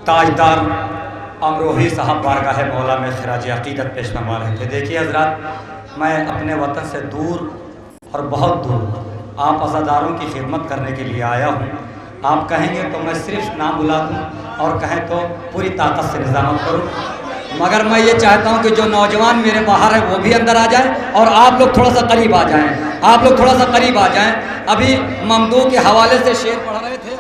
ताजदार अमरोही साहब बारगाह मौला में खराज अकीदत पेश फरमा रहे थे। देखिए हजरात, मैं अपने वतन से दूर और बहुत दूर आप अज़ादारों की खिदमत करने के लिए आया हूँ। आप कहेंगे तो मैं सिर्फ नाम बुला दूँ और कहें तो पूरी ताकत से निज़ामत करूँ, मगर मैं ये चाहता हूँ कि जो नौजवान मेरे बाहर है वो भी अंदर आ जाए और आप लोग थोड़ा सा करीब आ जाएं, आप लोग थोड़ा सा करीब आ जाएं। अभी ममदू के हवाले से शेर पढ़ रहे थे,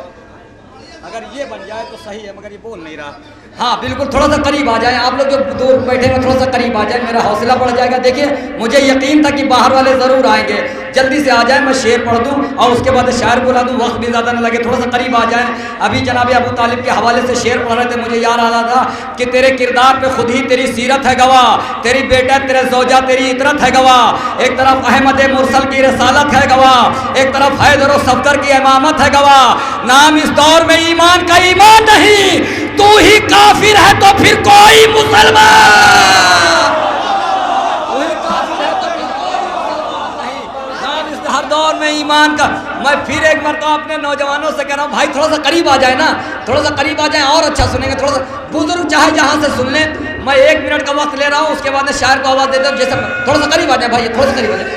अगर ये बन जाए तो सही है, मगर ये बोल नहीं रहा। हाँ बिल्कुल, थोड़ा सा करीब आ जाएं, आप लोग जो दूर बैठे हैं थोड़ा सा करीब आ जाएं, मेरा हौसला बढ़ जाएगा। देखिए मुझे यकीन था कि बाहर वाले ज़रूर आएंगे, जल्दी से आ जाएं, मैं शेर पढ़ दूं और उसके बाद शायर बुला दूं, वक्त भी ज़्यादा न लगे, थोड़ा सा करीब आ जाएं। अभी जनाब अबू तालिब के हवाले से शेर पढ़ रहे थे, मुझे याद आ रहा था कि तेरे किरदार पे खुद ही तेरी सीरत है गवाह, तेरी बेटा तेरे ज़ौजा तेरी इतरत है गवाह, एक तरफ अहमद मुरसल की रसालत है गवाह, एक तरफ हैदर और सफदर की इमामत है गवाह। नाम इस दौर में ईमान का ईमान नहीं, तू ही काफिर है तो फिर कोई मुसलमान, हर दौर में ईमान का। मैं फिर एक मरतबा अपने नौजवानों से कह रहा हूँ, भाई थोड़ा सा करीब आ जाए ना, थोड़ा सा करीब आ जाए और अच्छा सुनेंगे। थोड़ा सा बुजुर्ग चाहे जहाँ से सुन लें, मैं 1 मिनट का वक्त ले रहा हूँ, उसके बाद शायर को आवाज़ देता हूँ। जैसे थोड़ा सा करीब आ जाए भाई, थोड़ा सा करीब आ जाए।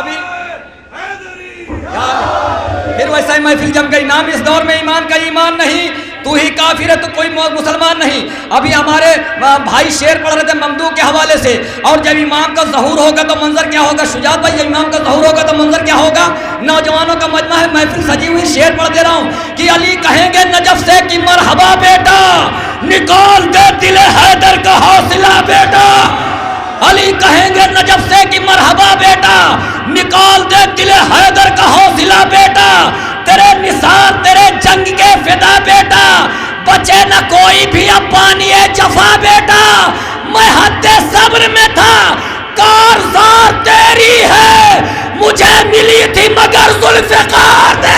अभी फिर वैसा ही महफिल जम गई। नाम इस दौर में ईमान का ईमान नहीं, तू ही काफिर है तो कोई मुसलमान नहीं। अभी हमारे भाई शेर पढ़ रहे थे ममदू के हवाले से, और जब इमाम का ज़हूर होगा तो मंजर क्या होगा। शुजात भाई, जब इमाम का ज़हूर होगा तो मंजर क्या होगा। नौजवानों का मजमा है, महफिल सजी हुई, शेर पढ़ दे रहा हूँ कि अली कहेंगे नजफ से कि मरहबा बेटा, निकाल दे दिल हैदर का हौसला बेटा। अली कहेंगे नजफ से कि मरहबा बेटा, निकाल दे दिल हैदर का हौसला बेटा। तेरे निसार तेरे जंग के फिदा बेटा, बचे न कोई भी अब पानिए जफा बेटा। मैं हद्दे सब्र में था, कारज़ार तेरी है, मुझे मिली थी मगर जुल्फ़िकार दे।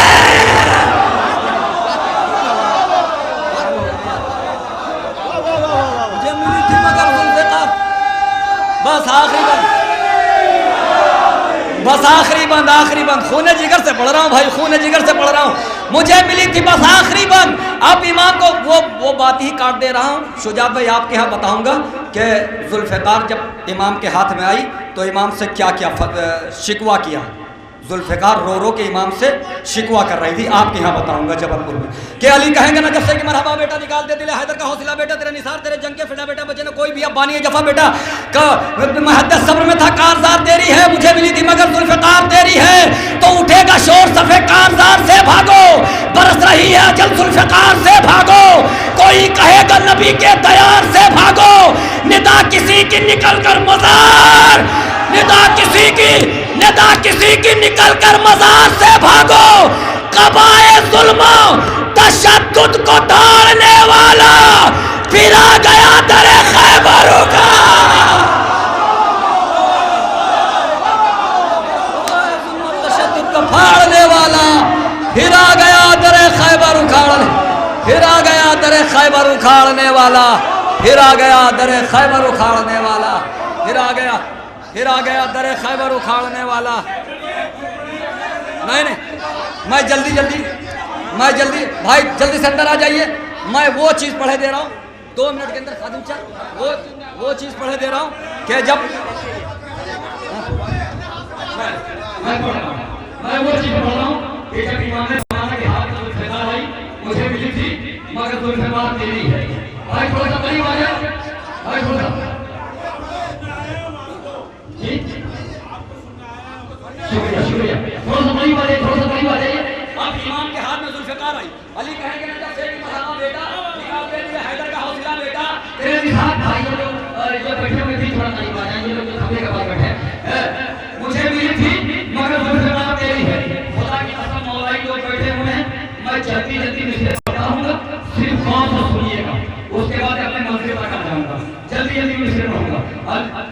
मुझे मिली थी मगर जुल्फ़िकार। बस आखिरी बंद, बस आखिरी बंद, आखिरी बंद, खूने जिगर से पढ़ रहा हूँ भाई, खूने जिगर से पढ़ रहा हूँ। मुझे मिली थी बस आखिरी बंद। अब इमाम को वो बात ही काट दे रहा हूँ। शुजात भाई आपके यहाँ बताऊँगा कि जुल्फ़िकार जब इमाम के हाथ में आई तो इमाम से क्या क्या शिकवा किया। जुल्फ़िकार रो रो के इमाम से शिकवा कर रही थी, आपके यहाँ बताऊंगा जबलपुर में। कि अली कहेंगे ना जब से कि मरहबा बेटा, निकाल दे दिल हैदर का हौसला बेटा। तेरे निसार तेरे जंग के फिदा बेटा, बचे न कोई भी अब बानी जफा बेटा। मैं हद्दे सब्र में था, कारज़ार तेरी है, मुझे मिली थी मगर जुल्फ़िकार तेरी है। तो उठेगा शोर सफ़े कारज़ार से भागो, बरस रही है अजल जुल्फ़िकार से भागो। कोई कहेगा नबी के दयार से भागो, निदा किसी की निकल कर मज़ार, निदा किसी की निकल कर मज़ार से भागो। कबाए जुल्म तशद्दुद को धारने वाला फिर आ गया दरे खैबर का। तशद्दुद को फाड़ने वाला फिर आ गया दरे खैबर उखाड़ने, फिर आ गया दरे खैबर उखाड़ने वाला, फिर आ गया दरे खैबर उखाड़ने वाला, फिर आ गया दरे खैबर उखाड़ने वाला। नहीं, मैं जल्दी भाई जल्दी से अंदर आ जाइए। मैं वो चीज़ पढ़े दे रहा हूँ 2 मिनट के अंदर, खादिम चाह वो चीज़ पढ़े दे रहा हूँ कि जब मैं वो चीज़ पढ़ रहा हूँ कि जब इमाम ने फरमाया कि हाथ में जुल्फ़िकार आई, मुझे मिली थी मगर जुल्फ़िकार तेरी है। भाई थोड़ा सा करीब आ जाए, भाई थोड़ा सा शुक्रिया, थोड़ा सा करीब आ जाइए। अब इमाम के हाथ में जुल्फ़िकार आई, अली कहेंगे ना जब से कि मरहबा बेटा, निकाल दे दिल हैदर का हौसला बेटा। तेरे निसार भाई जो बैठे हुए थे, थोड़ा करीब आ जाइए, लोग जो खंबे के पास बैठे, मुझे मिली थी मगर जुल्फ़िकार तेरी है। खुदा की कसम मौलाई लोग बैठे हुए हैं, मैं जल्दी मिसरे पढ़ाऊंगा, सिर्फ 500 सुनिएगा, उसके बाद अपने मंजिल तक आ जाऊंगा। जल्दी मिसरे पढ़ूंगा।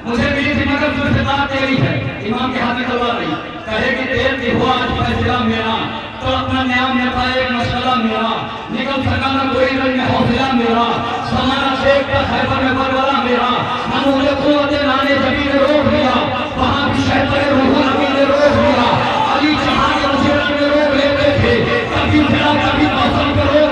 मुझे मिली थी मगर जुल्फ़िकार तेरी है। इमाम के हाथ में तलवार रही, कहे कि देर की हुआ आज फैसला मेरा, तो अपना न्याम में पाए मसला मेरा। निकल सका ना कोई रंग में हौसला मेरा, समाना शेख का खैबर में बरवाला मेरा। मनूले कुव्वते नाने जबी ने रोक लिया, वहाँ भी शैतान रूहुल अमीन ने रोक लिया। अली जहाँ के मुसीबत में रोक लेते थे, कभी उठा कभी मौसम को रोक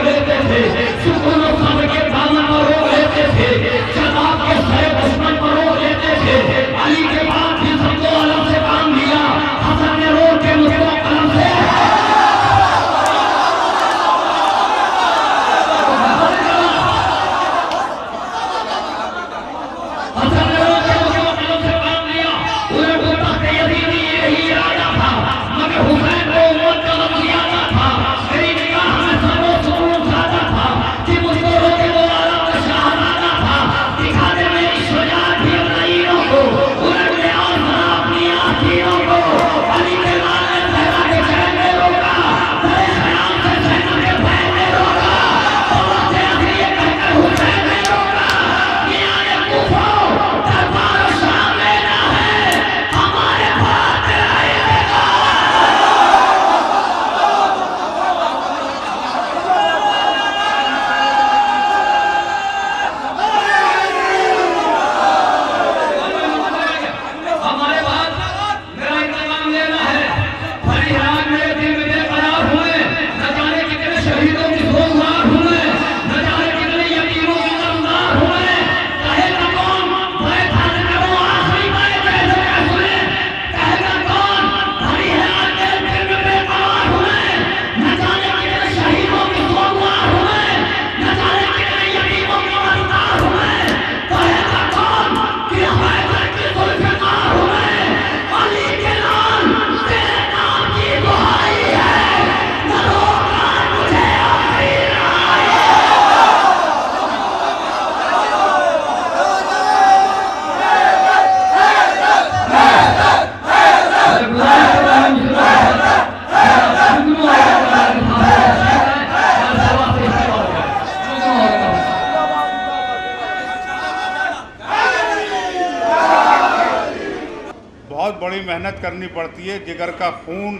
बड़ी मेहनत करनी पड़ती है, जिगर का खून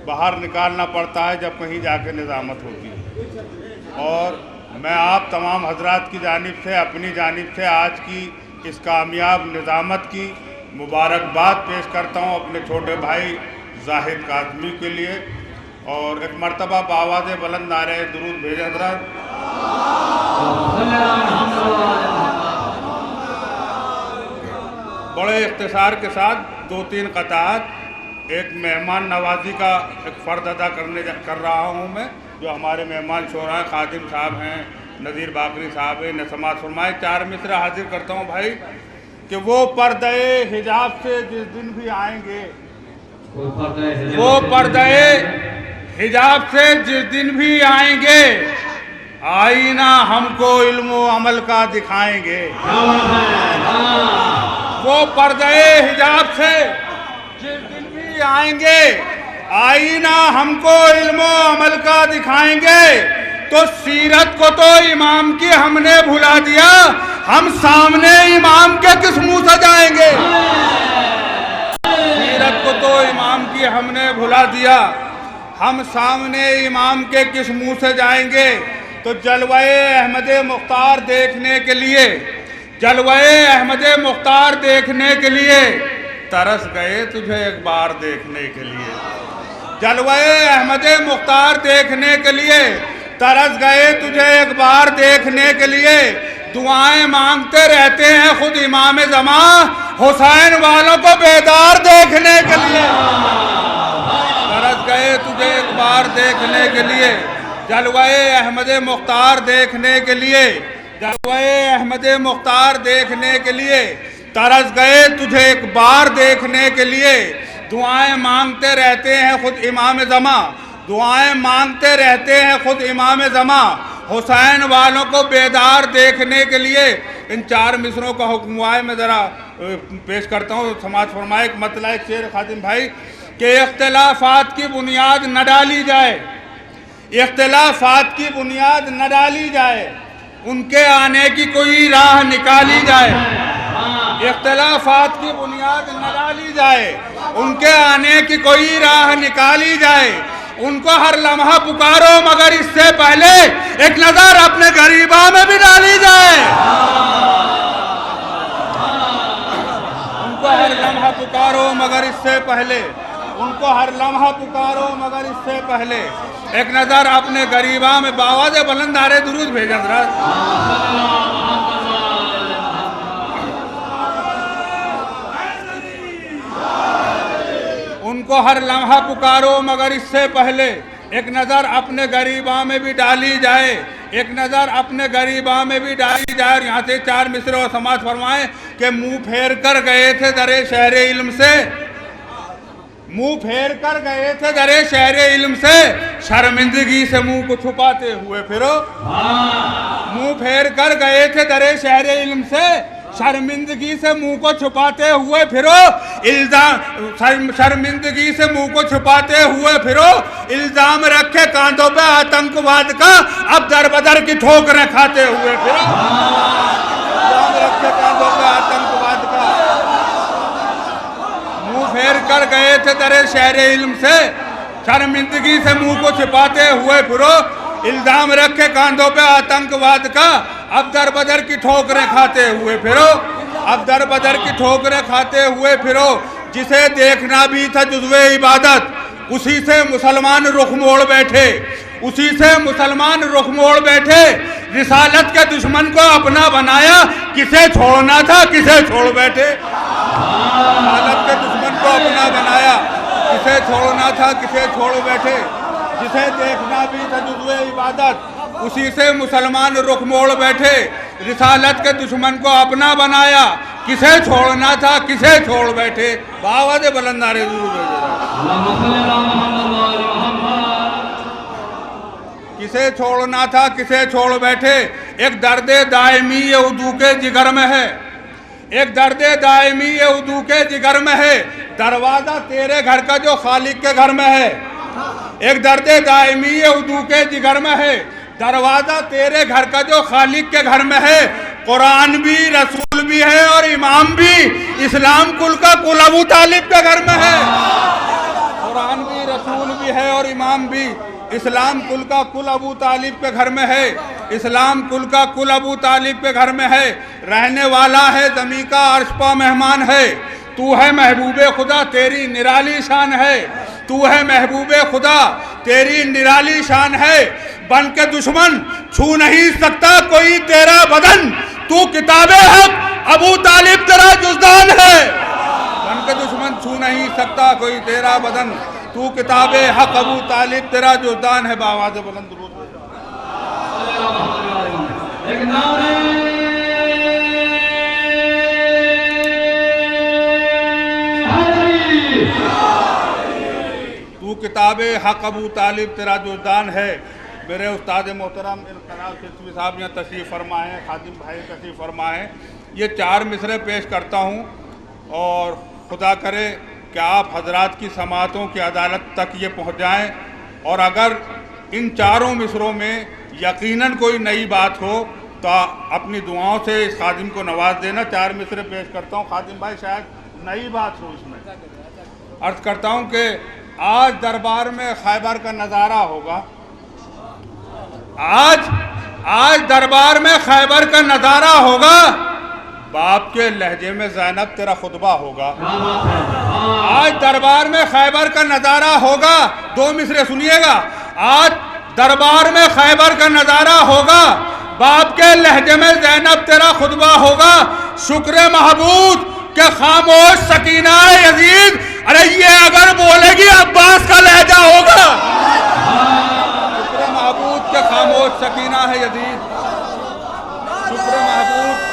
बाहर निकालना पड़ता है जब कहीं जाके निज़ामत होती है। और मैं आप तमाम हजरात की जानिब से, अपनी जानिब से आज की इस कामयाब निज़ामत की मुबारकबाद पेश करता हूँ अपने छोटे भाई जाहिद काज़मी के लिए। और एक मरतबा बावाज़ बुलंद नारे दुरूद भेजे हजरात। बड़े इख्तिसार के साथ 2-3 क़ताअत एक मेहमान नवाजी का एक फ़र्द अदा कर रहा हूँ मैं, जो हमारे मेहमान शोरा खादिम साहब हैं, नज़ीर बाकरी साहब हैं, नसमात फरमाए। 4 मिसरा हाजिर करता हूँ भाई कि वो पर्दे हिजाब से जिस दिन भी आएंगे, वो पर्दे हिजाब से जिस दिन भी आएंगे, आईना हमको इल्म अमल का दिखाएंगे। वो पर्दे हिजाब से जिस दिन भी आएंगे, आईना हमको इल्म अमल का दिखाएंगे। तो सीरत को तो इमाम की हमने भुला दिया, हम सामने इमाम के किस मुंह से जाएंगे। सीरत को तो इमाम की हमने भुला दिया, हम सामने इमाम के किस मुंह से जाएंगे। तो जलवाए अहमद मुख्तार देखने के लिए, जलवाए अहमद मुख्तार देखने के लिए तरस गए तुझे एक बार देखने के लिए। जलवाए अहमद मुख्तार देखने के लिए तरस गए तुझे एक बार देखने के लिए। दुआएं मांगते रहते हैं खुद इमाम ज़मा, हुसैन वालों को बेदार देखने के लिए। तरस गए तुझे एक बार देखने के लिए, जलवाए अहमद मुख्तार देखने के लिए, जलवाए अहमद मुख्तार देखने के लिए तरस गए तुझे एक बार देखने के लिए। दुआएं मांगते रहते हैं खुद इमाम ज़मा, दुआएं मांगते रहते हैं खुद इमाम ज़मा, हुसैन वालों को बेदार देखने के लिए। इन 4 मिसरों का हुक्म हुआ है, मैं ज़रा पेश करता हूँ। समाज फरमाए एक मतलब एक शेर खादिम भाई कि इख्तिलाफात की बुनियाद न डाली जाए, इख्तिलाफात की बुनियाद न डाली जाए, उनके आने की कोई राह निकाली जाए। इख्तिलाफात की बुनियाद न डाली जाए, उनके आने की कोई राह निकाली जाए। उनको हर लम्हा पुकारो मगर इससे पहले एक नजर अपने गरीबा में भी डाली जाए। उनको हर लम्हा पुकारो मगर इससे पहले, उनको हर लम्हा पुकारो मगर इससे पहले एक नजर अपने गरीबा में। बावाज़ बुलंद नारे दुरूद भेजें हज़रात। उनको हर लम्हा पुकारो मगर इससे पहले एक नज़र अपने गरीबा में भी डाली जाए, एक नज़र अपने गरीबा में भी डाली जाए। और यहाँ से 4 मिसरे और समाज फरमाएं कि मुंह फेर कर गए थे दरे शहरे इल्म से, मुंह फेर कर गए थे दरे शहरे इल्म से, शर्मिंदगी से मुंह को छुपाते हुए फिरो। मुंह फेर कर गए थे दरे शहरे इल्म से, शर्मिंदगी से मुंह को छुपाते हुए फिरो। इल्जाम शर्मिंदगी से मुंह को छुपाते हुए फिरो। इल्जाम रखे कांधों पे आतंकवाद का, अब दर बदर की ठोकरें खाते हुए फिरो। इल्जाम रखे कांधों पे आतंकवाद का, मुंह फेर कर गए थे दरे शहरे इल्म से, शर्मिंदगी से मुंह को छिपाते हुए फिरो। इल्जाम रखे कांधों पे आतंकवाद का, अब दर बदर की ठोकरें खाते हुए फिरो। अब दर बदर की ठोकरें खाते हुए फिरो। जिसे देखना भी था जुज़्वे इबादत, उसी से मुसलमान रुख मोड़ बैठे, उसी से मुसलमान रुख मोड़ बैठे। रिसालत के दुश्मन को अपना बनाया, किसे छोड़ना था किसे छोड़ बैठे। रिसालत के दुश्मन को अपना बनाया, किसे छोड़ना था किसे छोड़ बैठे। जिसे देखना भी था जुज़्वे इबादत, उसी से मुसलमान रुख मोड़ बैठे। रिसालत के दुश्मन को अपना बनाया, किसे छोड़ना था किसे छोड़ बैठे। बावाज़ बुलंद नारे किसे छोड़ना था किसे छोड़ बैठे। एक दर्द दायमी ये उदू के जिगर में है, एक दर्द दायमी ये उदू के जिगर में है। दरवाजा तेरे घर का जो खालिक के घर में है, एक दर्द दायमी ये उदू के जिगर में है। दरवाजा तेरे घर का जो खालिक के घर में है। कुरान भी, रसूल भी है और इमाम भी इस्लाम कुल का कुल अबू तालिब के घर में है। कुरान भी, रसूल भी है और इमाम भी इस्लाम कुल का कुल अबू तालिब के घर में है। इस्लाम कुल का कुल अबू तालिब के घर में है। रहने वाला है ज़मीं का, अर्श पा मेहमान है। तू है महबूबे खुदा, तेरी निराली शान है। तू है महबूबे खुदा, तेरी निराली शान है। बन के दुश्मन छू नहीं सकता कोई तेरा बदन। तू किताबे हक, अबू तालिब तेरा जुज़दान है। बन के दुश्मन छू नहीं सकता कोई तेरा बदन। तू किताबे हक, अबू तालिब तेरा जुज़दान है। बावाज़ बुलंद दुरूद। तू किताबे हक, अबू तालिब तेरा जुज़दान है। मेरे उस्ताद मोहतरम इरफान सिद्दीकी साहब यहाँ तशरीफ़ फरमा हैं, खादिम भाई तशरीफ़ फरमा हैं। ये 4 मिसरे पेश करता हूँ और खुदा करे कि आप हजरात की समातों की अदालत तक ये पहुँच जाएँ। और अगर इन 4 मिसरों में यकीनन कोई नई बात हो तो अपनी दुआओं से इस खादिम को नवाज देना। 4 मिसरे पेश करता हूँ। खादिम भाई शायद नई बात हो इसमें। अर्ज़ करता हूँ कि आज दरबार में खैबर का नज़ारा होगा। आज दरबार में खैबर का नज़ारा होगा। बाप के लहजे में ज़ैनब तेरा खुतबा होगा। आज दरबार में खैबर का नज़ारा होगा। 2 मिसरे सुनिएगा। आज दरबार में खैबर का नज़ारा होगा। बाप के लहजे में ज़ैनब तेरा खुतबा होगा। शुक्र महबूब के खामोश सकीना यजीद, अरे ये अगर बोलेगी अब्बास का लहजा होगा। शुक्र महबूब के खामोश सकीना है यजीद। शुक्र महबूब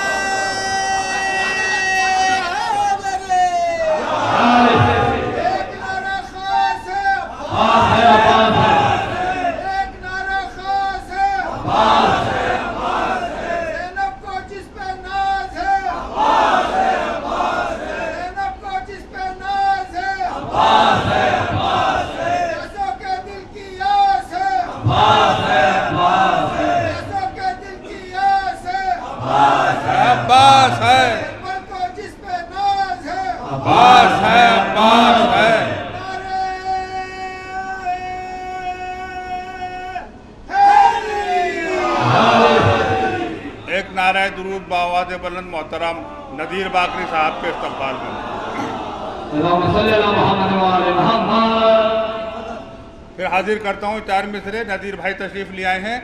बुलंद मोहतरम नदीर बाकरी साहब के इस्तकबाल में। फिर हाजिर करता हूँ 4 मिसरे। नदीर भाई तशरीफ ले आए हैं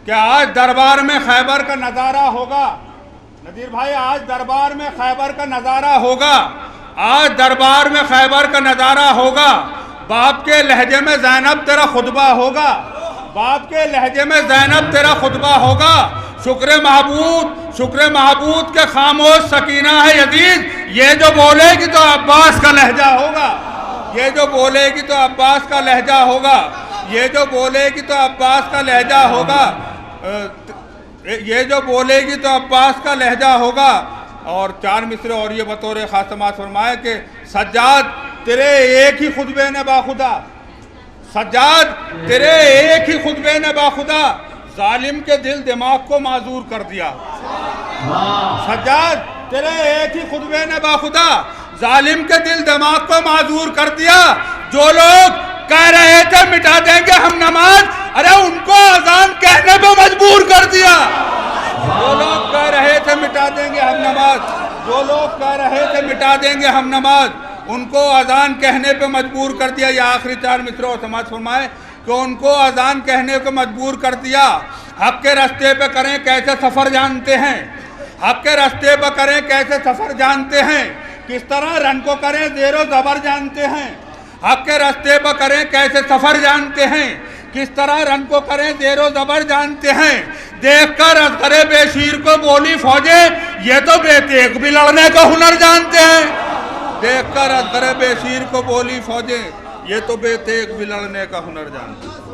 कि आज दरबार में खैबर का नज़ारा होगा। नदीर भाई, आज दरबार में खैबर का नज़ारा होगा। आज दरबार में खैबर का नज़ारा होगा। बाप के लहजे में ज़ैनब तेरा खुतबा होगा। बाप के लहजे में ज़ैनब तेरा खुतबा होगा। शुक्र महबूद के खामोश सकीना है यजीद। ये जो बोलेगी तो अब्बास का लहजा होगा। ये जो बोलेगी तो अब्बास का लहजा होगा। ये जो बोलेगी तो अब्बास का लहजा होगा। ये जो बोलेगी तो अब्बास का लहजा होगा। और 4 मिसरे और ये बतौर खास समात फरमाए कि सज्जाद तेरे एक ही खुतबे ने बाखुदा, सज्जाद तेरे एक ही खुतबे ने बाखुदा जालिम के दिल दिमाग को माजूर कर दिया। सज्जाद तेरे एक ही खुतबे ने बाखुदा जालिम के दिल दिमाग को माजूर कर दिया। जो लोग कह रहे थे मिटा देंगे हम नमाज, अरे उनको अजान कहने पे मजबूर कर दिया। जो लोग कह रहे थे मिटा देंगे हम नमाज, जो लोग कह रहे थे मिटा देंगे हम नमाज, उनको अजान कहने पे मजबूर कर दिया। ये आखिरी 4 मिसरों और समाज फरमाए कि उनको अजान कहने को मजबूर कर दिया। हक के रास्ते पे करें कैसे सफ़र जानते हैं। हक के रास्ते पे करें कैसे सफ़र जानते हैं। किस तरह रन को करें ज़ेरो ज़बर जानते हैं। हक के रास्ते पर करें कैसे सफ़र जानते हैं। किस तरह रन को करें ज़ेरो ज़बर जानते हैं। देखकर असगरे बेशीर को बोली फौजे, ये तो बेतेग भी लड़ने का हुनर जानते हैं। देखकर असगरे बेशीर को बोली फौजे, ये तो बेतेग भी लड़ने का हुनर जानते हैं।